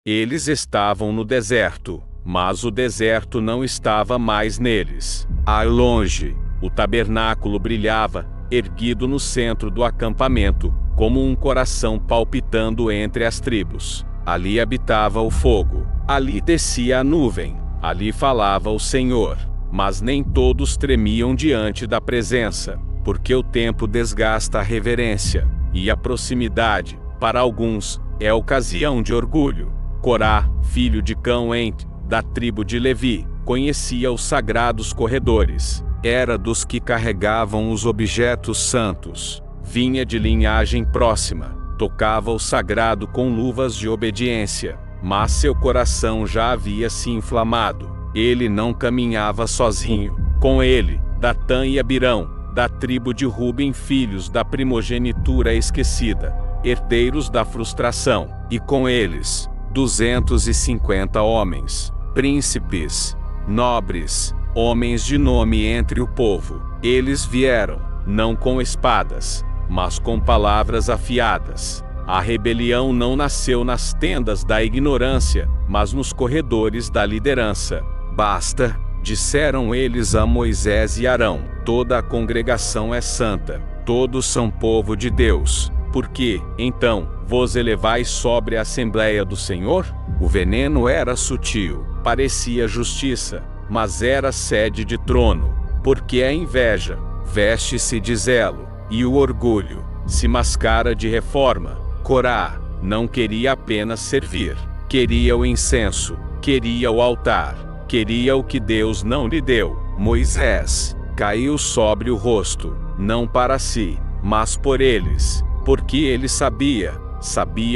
Eles estavam no deserto, mas o deserto não estava mais neles. Ao longe, o tabernáculo brilhava, erguido no centro do acampamento, como um coração palpitando entre as tribos. Ali habitava o fogo, ali descia a nuvem, ali falava o Senhor. Mas nem todos tremiam diante da presença, porque o tempo desgasta a reverência, e a proximidade, para alguns, é ocasião de orgulho. Corá, filho de Cão-ente, da tribo de Levi, conhecia os sagrados corredores. Era dos que carregavam os objetos santos. Vinha de linhagem próxima. Tocava o sagrado com luvas de obediência. Mas seu coração já havia se inflamado. Ele não caminhava sozinho. Com ele, Datã e Abirão, da tribo de Ruben, filhos da primogenitura esquecida, herdeiros da frustração. E com eles, 250 homens, príncipes, nobres, homens de nome entre o povo. Eles vieram, não com espadas, mas com palavras afiadas. A rebelião não nasceu nas tendas da ignorância, mas nos corredores da liderança. Basta, disseram eles a Moisés e Arão. Toda a congregação é santa, todos são povo de Deus. Por que, então, vos elevais sobre a Assembleia do Senhor? O veneno era sutil, parecia justiça, mas era sede de trono. Porque a inveja veste-se de zelo, e o orgulho se mascara de reforma. Corá não queria apenas servir, queria o incenso, queria o altar, queria o que Deus não lhe deu. Moisés caiu sobre o rosto, não para si, mas por eles. Porque ele sabia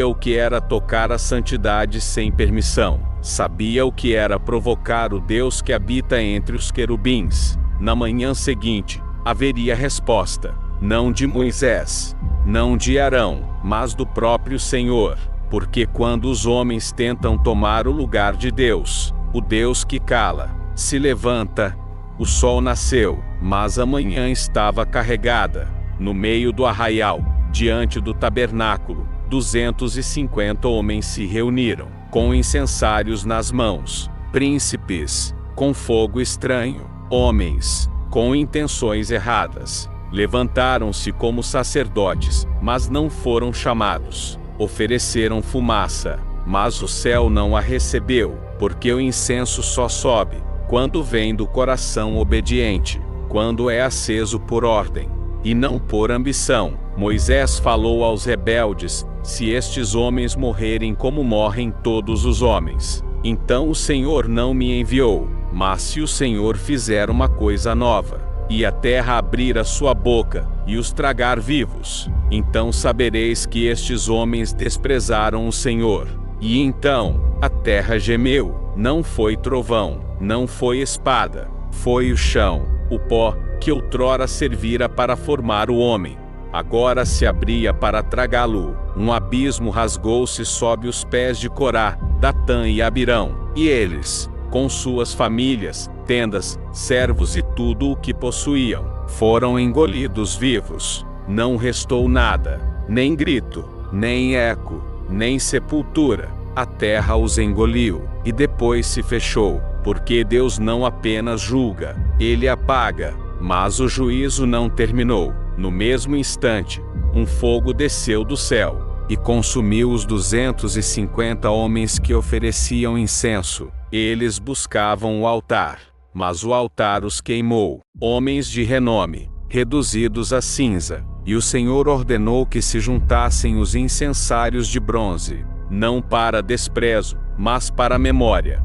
o que era tocar a santidade sem permissão. Sabia o que era provocar o Deus que habita entre os querubins. Na manhã seguinte, haveria resposta. Não de Moisés, não de Arão, mas do próprio Senhor. Porque quando os homens tentam tomar o lugar de Deus, o Deus que cala, se levanta. O sol nasceu, mas a manhã estava carregada. No meio do arraial, diante do tabernáculo, 250 homens se reuniram, com incensários nas mãos, príncipes, com fogo estranho, homens, com intenções erradas. Levantaram-se como sacerdotes, mas não foram chamados. Ofereceram fumaça, mas o céu não a recebeu, porque o incenso só sobe quando vem do coração obediente, quando é aceso por ordem, e não por ambição. Moisés falou aos rebeldes: se estes homens morrerem como morrem todos os homens, então o Senhor não me enviou. Mas se o Senhor fizer uma coisa nova, e a terra abrir a sua boca, e os tragar vivos, então sabereis que estes homens desprezaram o Senhor. E então, a terra gemeu, não foi trovão, não foi espada, foi o chão, o pó, que outrora servira para formar o homem. Agora se abria para tragá-lo. Um abismo rasgou-se sob os pés de Corá, Datã e Abirão, e eles, com suas famílias, tendas, servos e tudo o que possuíam, foram engolidos vivos. Não restou nada, nem grito, nem eco, nem sepultura. A terra os engoliu, e depois se fechou, porque Deus não apenas julga, Ele apaga, mas o juízo não terminou. No mesmo instante, um fogo desceu do céu, e consumiu os 250 homens que ofereciam incenso. Eles buscavam o altar, mas o altar os queimou. Homens de renome, reduzidos a cinza, e o Senhor ordenou que se juntassem os incensários de bronze, não para desprezo, mas para memória.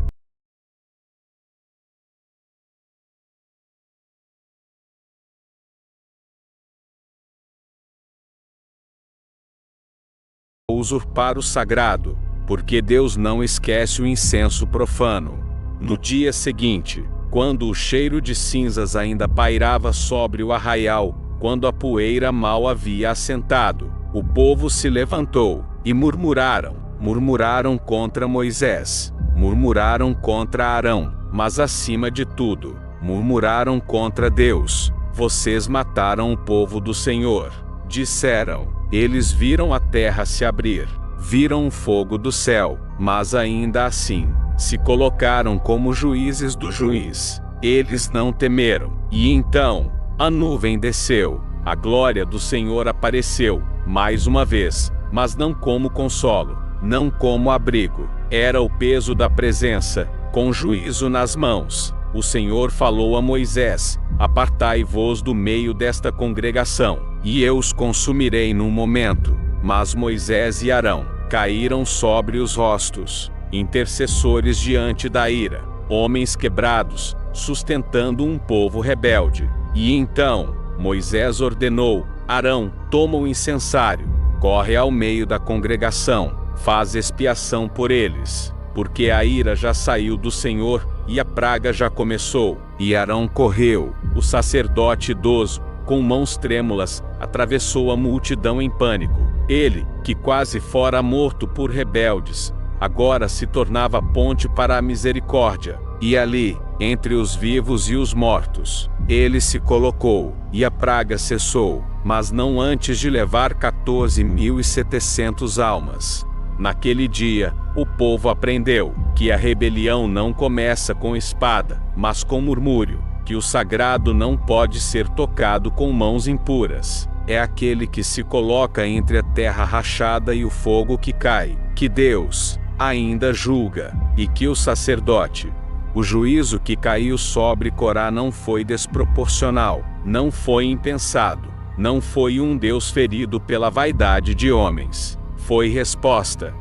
Usurpar o sagrado, porque Deus não esquece o incenso profano. No dia seguinte, quando o cheiro de cinzas ainda pairava sobre o arraial, quando a poeira mal havia assentado, o povo se levantou, e murmuraram contra Moisés, murmuraram contra Arão, mas acima de tudo, murmuraram contra Deus. Vocês mataram o povo do Senhor, disseram. Eles viram a terra se abrir, viram o fogo do céu, mas ainda assim, se colocaram como juízes do juiz. Eles não temeram. E então, a nuvem desceu, a glória do Senhor apareceu, mais uma vez, mas não como consolo, não como abrigo. Era o peso da presença, com juízo nas mãos. O Senhor falou a Moisés: apartai-vos do meio desta congregação, e eu os consumirei num momento. Mas Moisés e Arão caíram sobre os rostos, intercessores diante da ira, homens quebrados, sustentando um povo rebelde. E então, Moisés ordenou: Arão, toma o incensário, corre ao meio da congregação, faz expiação por eles, porque a ira já saiu do Senhor, e a praga já começou. E Arão correu, o sacerdote idoso, com mãos trêmulas, atravessou a multidão em pânico. Ele, que quase fora morto por rebeldes, agora se tornava ponte para a misericórdia. E ali, entre os vivos e os mortos, ele se colocou, e a praga cessou, mas não antes de levar 14.700 almas. Naquele dia, o povo aprendeu que a rebelião não começa com espada, mas com murmúrio, que o sagrado não pode ser tocado com mãos impuras. É aquele que se coloca entre a terra rachada e o fogo que cai, que Deus ainda julga, e que o sacerdote. O juízo que caiu sobre Corá não foi desproporcional, não foi impensado, não foi um Deus ferido pela vaidade de homens. Foi resposta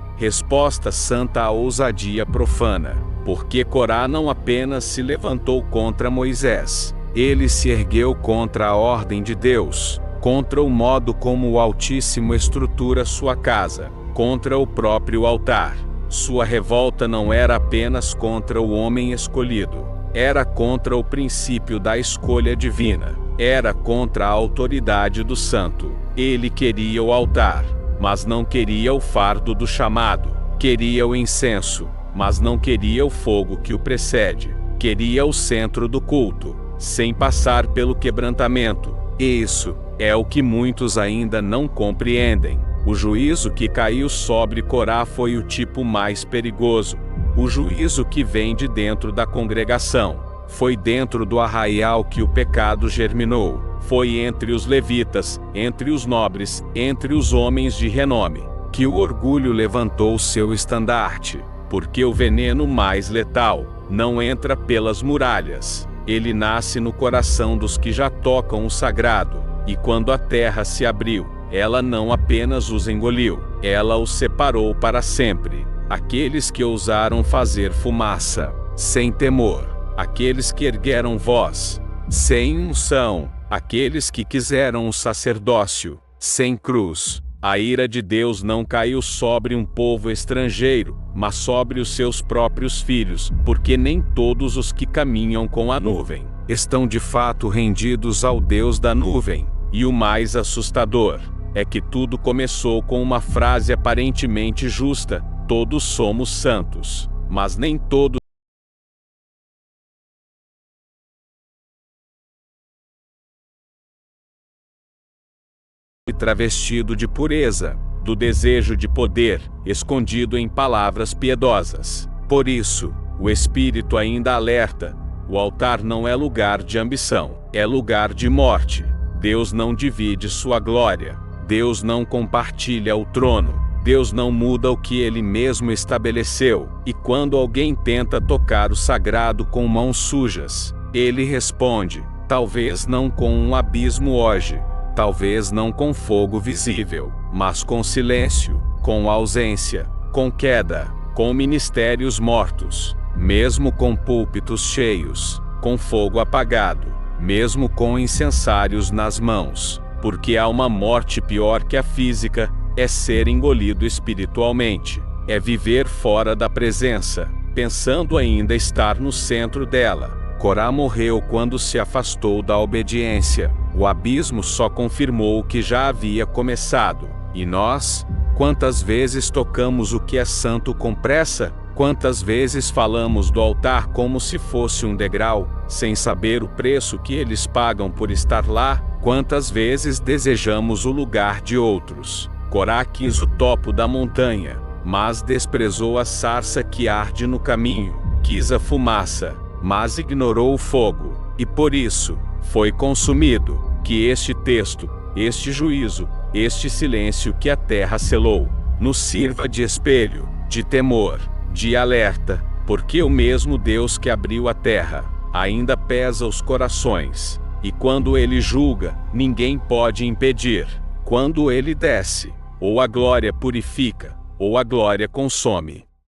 santa à ousadia profana, porque Corá não apenas se levantou contra Moisés, ele se ergueu contra a ordem de Deus, contra o modo como o Altíssimo estrutura sua casa, contra o próprio altar. Sua revolta não era apenas contra o homem escolhido, era contra o princípio da escolha divina, era contra a autoridade do santo. Ele queria o altar, mas não queria o fardo do chamado, queria o incenso, mas não queria o fogo que o precede, queria o centro do culto, sem passar pelo quebrantamento. E isso é o que muitos ainda não compreendem. O juízo que caiu sobre Corá foi o tipo mais perigoso. O juízo que vem de dentro da congregação. Foi dentro do arraial que o pecado germinou. Foi entre os levitas, entre os nobres, entre os homens de renome, que o orgulho levantou seu estandarte. Porque o veneno mais letal não entra pelas muralhas. Ele nasce no coração dos que já tocam o sagrado. E quando a terra se abriu, ela não apenas os engoliu, ela os separou para sempre. Aqueles que ousaram fazer fumaça, sem temor. Aqueles que ergueram voz, sem unção. Aqueles que quiseram o sacerdócio, sem cruz. A ira de Deus não caiu sobre um povo estrangeiro, mas sobre os seus próprios filhos, porque nem todos os que caminham com a nuvem estão de fato rendidos ao Deus da nuvem. E o mais assustador é que tudo começou com uma frase aparentemente justa: todos somos santos, mas nem todos travestido de pureza, do desejo de poder, escondido em palavras piedosas. Por isso, o Espírito ainda alerta: o altar não é lugar de ambição, é lugar de morte. Deus não divide sua glória. Deus não compartilha o trono. Deus não muda o que Ele mesmo estabeleceu. E quando alguém tenta tocar o sagrado com mãos sujas, Ele responde: talvez não com um abismo hoje, talvez não com fogo visível, mas com silêncio, com ausência, com queda, com ministérios mortos, mesmo com púlpitos cheios, com fogo apagado, mesmo com incensários nas mãos. Porque há uma morte pior que a física, é ser engolido espiritualmente, é viver fora da presença, pensando ainda estar no centro dela. Corá morreu quando se afastou da obediência. O abismo só confirmou o que já havia começado. E nós? Quantas vezes tocamos o que é santo com pressa? Quantas vezes falamos do altar como se fosse um degrau, sem saber o preço que eles pagam por estar lá? Quantas vezes desejamos o lugar de outros? Corá quis o topo da montanha, mas desprezou a sarça que arde no caminho, quis a fumaça, mas ignorou o fogo, e por isso foi consumido. Que este texto, este juízo, este silêncio que a terra selou, nos sirva de espelho, de temor, de alerta, porque o mesmo Deus que abriu a terra ainda pesa os corações, e quando ele julga, ninguém pode impedir. Quando ele desce, ou a glória purifica, ou a glória consome.